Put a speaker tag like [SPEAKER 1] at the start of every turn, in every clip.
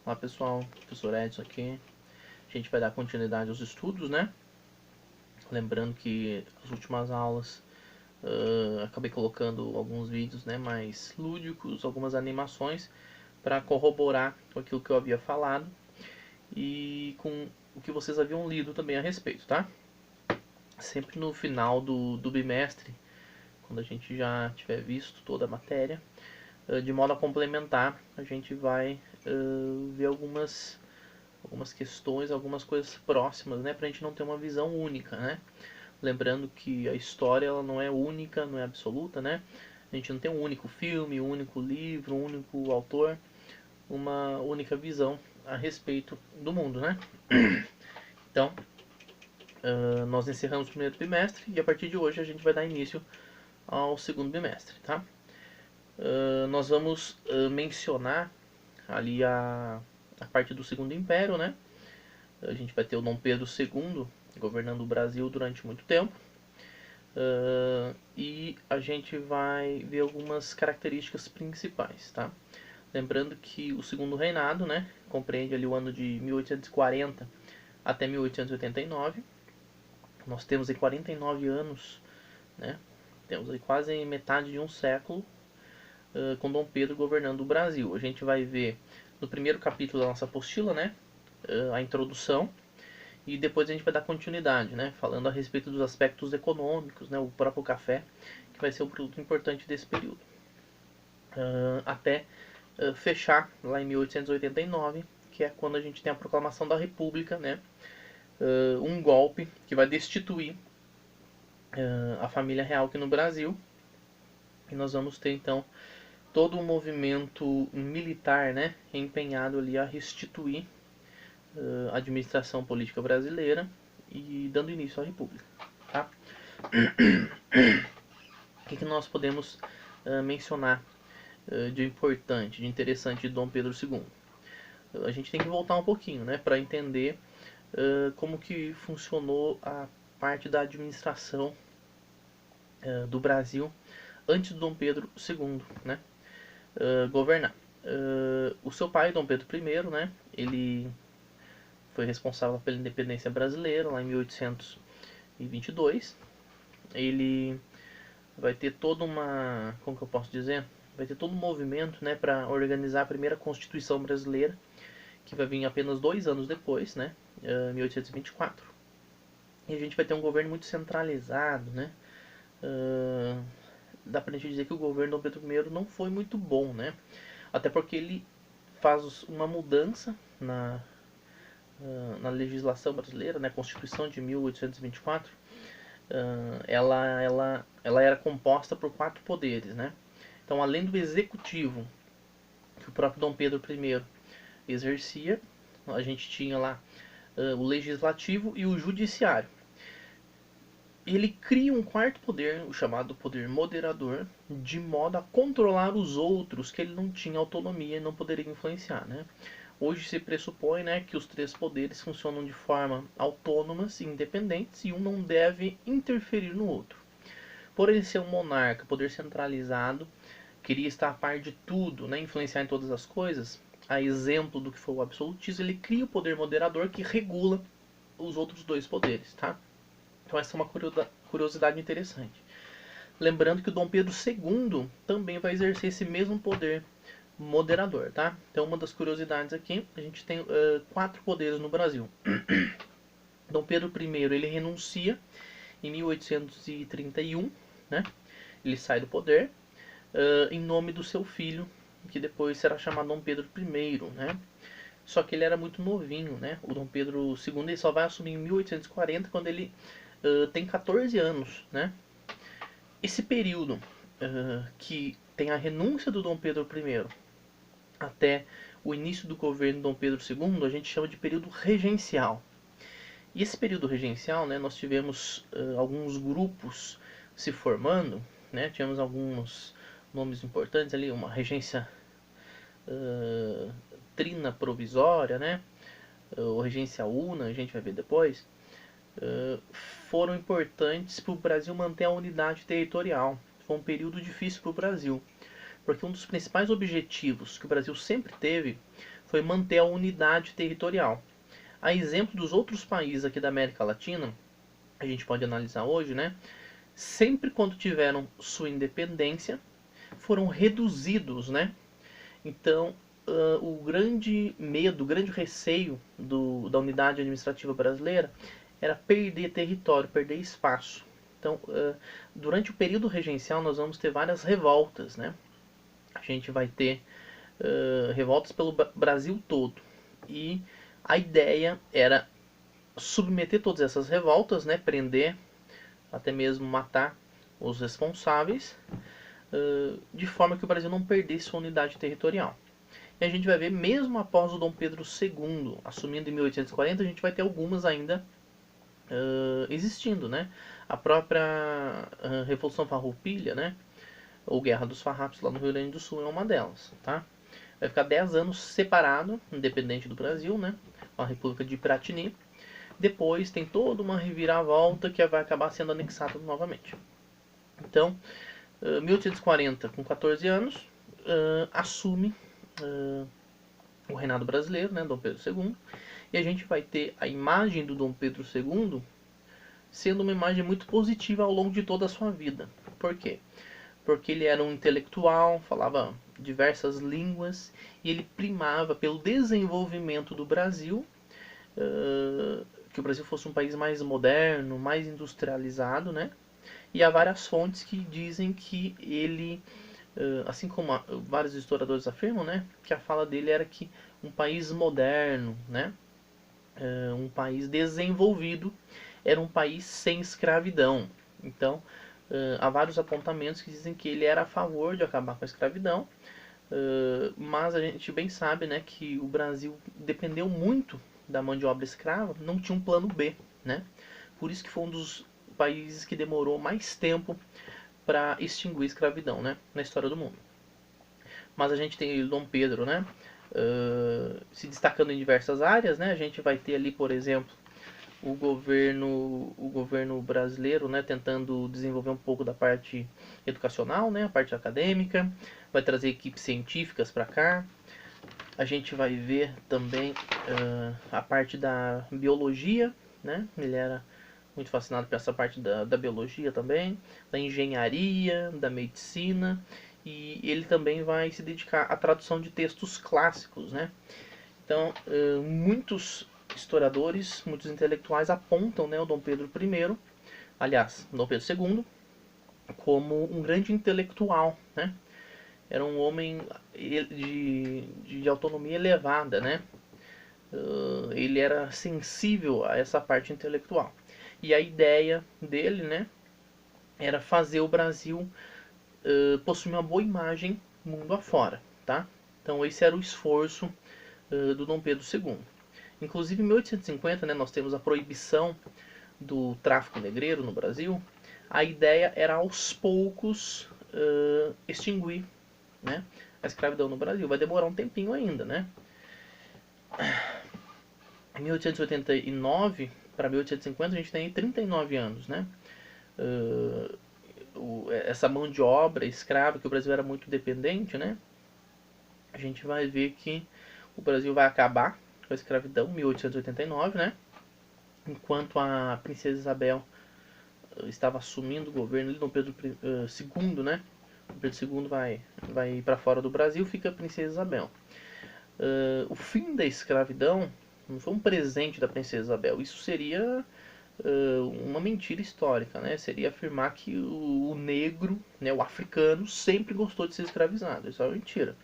[SPEAKER 1] Olá pessoal, professor Edson aqui. A gente vai dar continuidade aos estudos, né? Lembrando que as últimas aulas acabei colocando alguns vídeos, né, mais lúdicos, algumas animações para corroborar com aquilo que eu havia falado e com o que vocês haviam lido também a respeito, tá? Sempre no final do bimestre, quando a gente já tiver visto toda a matéria, de modo a complementar, a gente vai ver algumas questões, algumas coisas próximas, né, para a gente não ter uma visão única, né? Lembrando que a história ela não é única, não é absoluta, né? A gente não tem um único filme, um único livro, um único autor, uma única visão a respeito do mundo, né? Então, nós encerramos o primeiro bimestre e a partir de hoje a gente vai dar início ao segundo bimestre, tá? Nós vamos mencionar ali a parte do Segundo Império, né? A gente vai ter o Dom Pedro II governando o Brasil durante muito tempo. E a gente vai ver algumas características principais, tá? Lembrando que o segundo reinado, né, compreende ali o ano de 1840 até 1889. Nós temos aí 49 anos, né? Temos aí quase metade de um século com Dom Pedro governando o Brasil. A gente vai ver no primeiro capítulo da nossa apostila, né, a introdução, e depois a gente vai dar continuidade, né, falando a respeito dos aspectos econômicos, né, o próprio café, que vai ser um produto importante desse período. Até fechar lá em 1889, que é quando a gente tem a proclamação da República, né, um golpe que vai destituir a família real aqui no Brasil. E nós vamos ter então todo um movimento militar, né, empenhado ali a restituir a administração política brasileira e dando início à República, tá? O que nós podemos mencionar de importante, de interessante de Dom Pedro II? A gente tem que voltar um pouquinho, né, para entender como que funcionou a parte da administração do Brasil antes do Dom Pedro II, né, governar. O seu pai, Dom Pedro I, né, ele foi responsável pela independência brasileira lá em 1822. Ele vai ter toda uma, como que eu posso dizer, vai ter todo um movimento, né, para organizar a primeira Constituição brasileira, que vai vir apenas 2 anos depois, né, 1824. E a gente vai ter um governo muito centralizado, né. Dá pra gente dizer que o governo do Dom Pedro I não foi muito bom, né, até porque ele faz uma mudança na legislação brasileira, né, Constituição de 1824. Ela era composta por 4 poderes, né? Então, além do executivo, que o próprio Dom Pedro I exercia, a gente tinha lá o legislativo e o judiciário. Ele cria um quarto poder, o chamado poder moderador, de modo a controlar os outros que ele não tinha autonomia e não poderia influenciar, né? Hoje se pressupõe, né, que os 3 poderes funcionam de forma autônomas e independentes e um não deve interferir no outro. Por ele ser um monarca, poder centralizado, queria estar a par de tudo, né, influenciar em todas as coisas, a exemplo do que foi o absolutismo, ele cria o poder moderador que regula os outros 2 poderes, tá? Então essa é uma curiosidade interessante. Lembrando que o Dom Pedro II também vai exercer esse mesmo poder moderador, tá? Então uma das curiosidades aqui, a gente tem 4 poderes no Brasil. Dom Pedro I, ele renuncia em 1831, né? Ele sai do poder em nome do seu filho, que depois será chamado Dom Pedro I, né? Só que ele era muito novinho, né? O Dom Pedro II ele só vai assumir em 1840, quando ele tem 14 anos, né? Esse período que tem a renúncia do Dom Pedro I até o início do governo de Dom Pedro II, a gente chama de período regencial. E esse período regencial, né, nós tivemos alguns grupos se formando, né, tivemos alguns nomes importantes ali, uma regência trina provisória, né, ou regência una, a gente vai ver depois, foram importantes para o Brasil manter a unidade territorial. Foi um período difícil para o Brasil, porque um dos principais objetivos que o Brasil sempre teve foi manter a unidade territorial. A exemplo dos outros países aqui da América Latina, a gente pode analisar hoje, né? Sempre quando tiveram sua independência, foram reduzidos, né? Então, o grande medo, o grande receio da unidade administrativa brasileira era perder território, perder espaço. Então, durante o período regencial, nós vamos ter várias revoltas, né? A gente vai ter revoltas pelo Brasil todo. E a ideia era submeter todas essas revoltas, né? Prender, até mesmo matar os responsáveis, de forma que o Brasil não perdesse sua unidade territorial. E a gente vai ver, mesmo após o Dom Pedro II assumindo em 1840, a gente vai ter algumas ainda existindo, né? A própria Revolução Farroupilha, né? Ou Guerra dos Farrapos lá no Rio Grande do Sul é uma delas, tá? Vai ficar 10 anos separado, independente do Brasil, né? A República de Piratini. Depois tem toda uma reviravolta que vai acabar sendo anexada novamente. Então, 1840, com 14 anos, assume o reinado brasileiro, né, Dom Pedro II, e a gente vai ter a imagem do Dom Pedro II sendo uma imagem muito positiva ao longo de toda a sua vida. Por quê? Porque ele era um intelectual, falava diversas línguas, e ele primava pelo desenvolvimento do Brasil, que o Brasil fosse um país mais moderno, mais industrializado, né? E há várias fontes que dizem que ele, assim como vários historiadores afirmam, né, que a fala dele era que um país moderno, né, um país desenvolvido, era um país sem escravidão. Então, há vários apontamentos que dizem que ele era a favor de acabar com a escravidão, mas a gente bem sabe, né, que o Brasil dependeu muito da mão de obra escrava, não tinha um plano B, né? Por isso que foi um dos países que demorou mais tempo para extinguir a escravidão, né, na história do mundo. Mas a gente tem o Dom Pedro, né, se destacando em diversas áreas, né? A gente vai ter ali, por exemplo, o governo brasileiro, né, tentando desenvolver um pouco da parte educacional, né, a parte acadêmica, vai trazer equipes científicas para cá. A gente vai ver também a parte da biologia, né? Ele era muito fascinado por essa parte da biologia também, da engenharia, da medicina, e ele também vai se dedicar à tradução de textos clássicos, né? Então, muitos historiadores, muitos intelectuais apontam, né, o Dom Pedro I, aliás, Dom Pedro II, como um grande intelectual, né? Era um homem de autonomia elevada, né? Ele era sensível a essa parte intelectual. E a ideia dele, né, era fazer o Brasil possuir uma boa imagem mundo afora, tá? Então esse era o esforço do Dom Pedro II. Inclusive em 1850, né, nós temos a proibição do tráfico negreiro no Brasil. A ideia era aos poucos extinguir, né, a escravidão no Brasil. Vai demorar um tempinho ainda, né? Em 1889 para 1850 a gente tem 39 anos, né? Essa mão de obra escrava, que o Brasil era muito dependente, né? A gente vai ver que o Brasil vai acabar com a escravidão em 1889, né? Enquanto a princesa Isabel estava assumindo o governo, Dom Pedro II, né? Dom Pedro II vai para fora do Brasil, fica a princesa Isabel. O fim da escravidão não foi um presente da princesa Isabel, isso seria uma mentira histórica, né? Seria afirmar que o negro, né, o africano, sempre gostou de ser escravizado. Isso é uma mentira.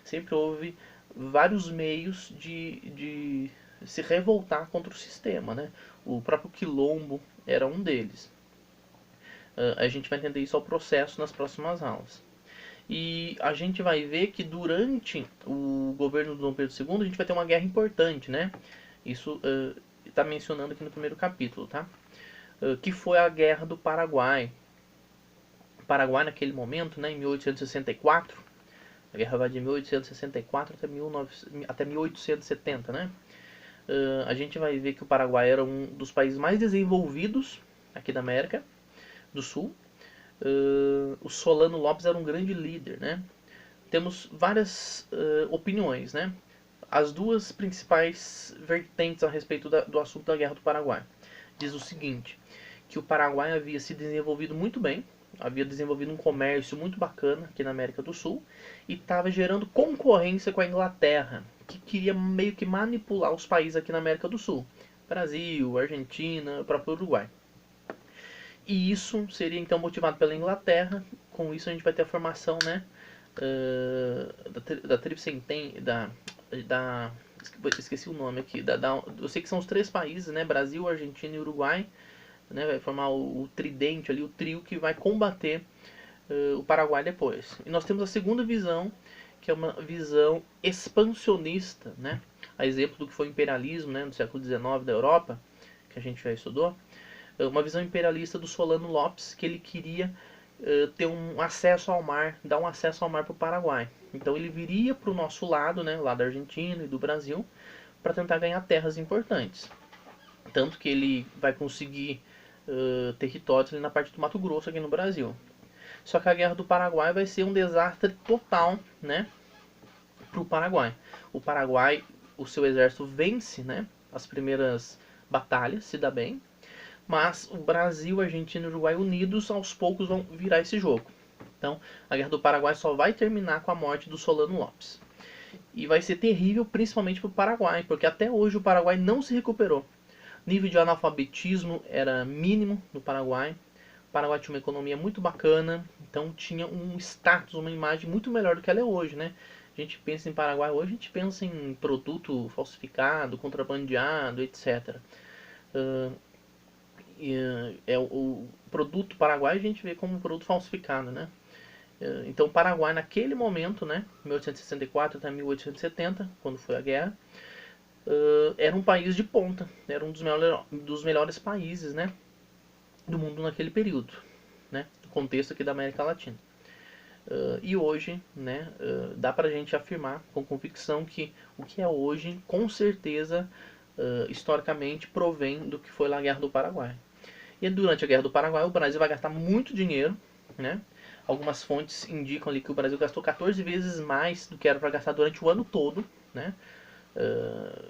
[SPEAKER 1] Sempre houve vários meios de se revoltar contra o sistema, né? O próprio quilombo era um deles. A gente vai entender isso ao processo nas próximas aulas. E a gente vai ver que durante o governo do Dom Pedro II a gente vai ter uma guerra importante, né? Isso está mencionando aqui no primeiro capítulo, tá? Que foi a Guerra do Paraguai. O Paraguai naquele momento, né, em 1864, a guerra vai de 1864 até 1870, né? A gente vai ver que o Paraguai era um dos países mais desenvolvidos aqui da América do Sul. O Solano Lopes era um grande líder, né? Temos várias opiniões, né? as duas principais vertentes a respeito do assunto da Guerra do Paraguai. Diz o seguinte, que o Paraguai havia se desenvolvido muito bem, havia desenvolvido um comércio muito bacana aqui na América do Sul e estava gerando concorrência com a Inglaterra, que queria meio que manipular os países aqui na América do Sul. Brasil, Argentina, próprio Uruguai. E isso seria então motivado pela Inglaterra. Com isso a gente vai ter a formação, né, da Tríplice Entente, esqueci o nome aqui, eu sei que são os três países, né, Brasil, Argentina e Uruguai, né, vai formar o tridente ali, o trio que vai combater o Paraguai depois. E nós temos a segunda visão, que é uma visão expansionista, né, a exemplo do que foi o imperialismo, né, no século XIX da Europa, que a gente já estudou, uma visão imperialista do Solano Lopes, que ele queria ter um acesso ao mar, dar um acesso ao mar para o Paraguai. Então ele viria para o nosso lado, né, lá da Argentina e do Brasil, para tentar ganhar terras importantes. Tanto que ele vai conseguir territórios ali na parte do Mato Grosso aqui no Brasil. Só que a Guerra do Paraguai vai ser um desastre total, né, para o Paraguai. O Paraguai, o seu exército vence, né, as primeiras batalhas, se dá bem, mas o Brasil, Argentina e Uruguai unidos aos poucos vão virar esse jogo. Então, a Guerra do Paraguai só vai terminar com a morte do Solano Lopes. E vai ser terrível principalmente para o Paraguai, porque até hoje o Paraguai não se recuperou. O nível de analfabetismo era mínimo no Paraguai. O Paraguai tinha uma economia muito bacana, então tinha um status, uma imagem muito melhor do que ela é hoje, né? A gente pensa em Paraguai hoje, a gente pensa em produto falsificado, contrabandeado, etc. O produto paraguai a gente vê como um produto falsificado, né? Então o Paraguai naquele momento, né, 1864 até 1870, quando foi a guerra, era um país de ponta, era um dos melhores países, né, do mundo naquele período, né, do contexto aqui da América Latina. E hoje, né, dá pra gente afirmar com convicção que o que é hoje, com certeza, historicamente, provém do que foi lá a Guerra do Paraguai. E durante a Guerra do Paraguai, o Brasil vai gastar muito dinheiro, né? Algumas fontes indicam ali que o Brasil gastou 14 vezes mais do que era para gastar durante o ano todo, né?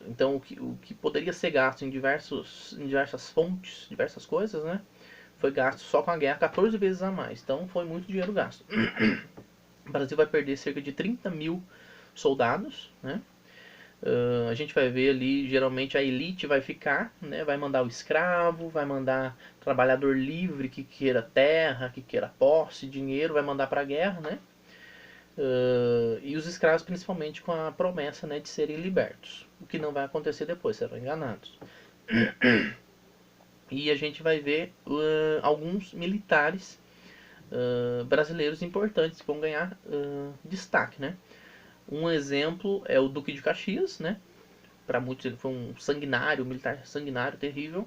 [SPEAKER 1] Então, o que poderia ser gasto em diversas fontes, diversas coisas, né? Foi gasto só com a guerra 14 vezes a mais. Então, foi muito dinheiro gasto. O Brasil vai perder cerca de 30 mil soldados, né? A gente vai ver ali, geralmente a elite vai ficar, né? Vai mandar o escravo, vai mandar trabalhador livre que queira terra, que queira posse, dinheiro, vai mandar para a guerra, né? E os escravos principalmente com a promessa, né, de serem libertos. O que não vai acontecer depois, serão enganados. E a gente vai ver alguns militares brasileiros importantes que vão ganhar destaque, né? Um exemplo é o Duque de Caxias, né? Para muitos ele foi um sanguinário, um militar sanguinário, terrível.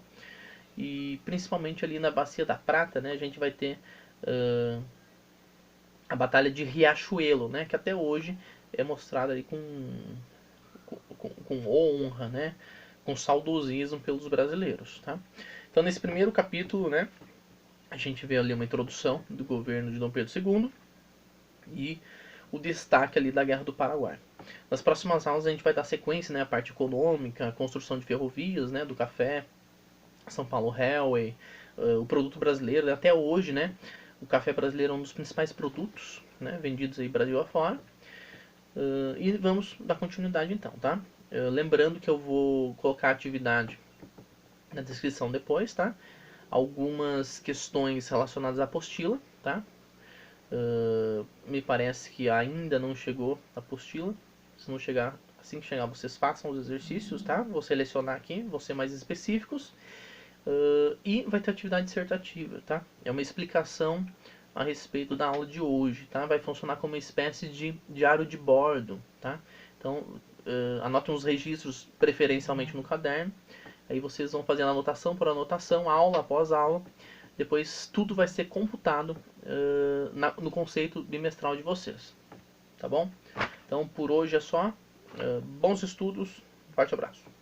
[SPEAKER 1] E principalmente ali na Bacia da Prata, né? A gente vai ter a Batalha de Riachuelo, né? Que até hoje é mostrada ali com honra, né? Com saudosismo pelos brasileiros, tá? Então nesse primeiro capítulo, né? A gente vê ali uma introdução do governo de Dom Pedro II e o destaque ali da Guerra do Paraguai. Nas próximas aulas a gente vai dar sequência, né, a parte econômica, a construção de ferrovias, né, do café, São Paulo Railway, o produto brasileiro, até hoje, né, o café brasileiro é um dos principais produtos, né, vendidos aí Brasil afora. E vamos dar continuidade então, tá? Lembrando que eu vou colocar a atividade na descrição depois, tá? Algumas questões relacionadas à apostila, tá? Me parece que ainda não chegou a apostila. Se não chegar, assim que chegar, vocês façam os exercícios, tá? Vou selecionar aqui, vou ser mais específicos. E vai ter atividade dissertativa, tá? É uma explicação a respeito da aula de hoje, tá? Vai funcionar como uma espécie de diário de bordo, tá? Então, anotem os registros preferencialmente no caderno. Aí vocês vão fazendo anotação por anotação, aula após aula. Depois tudo vai ser computado no conceito bimestral de vocês, tá bom? Então por hoje é só. Bons estudos, forte abraço.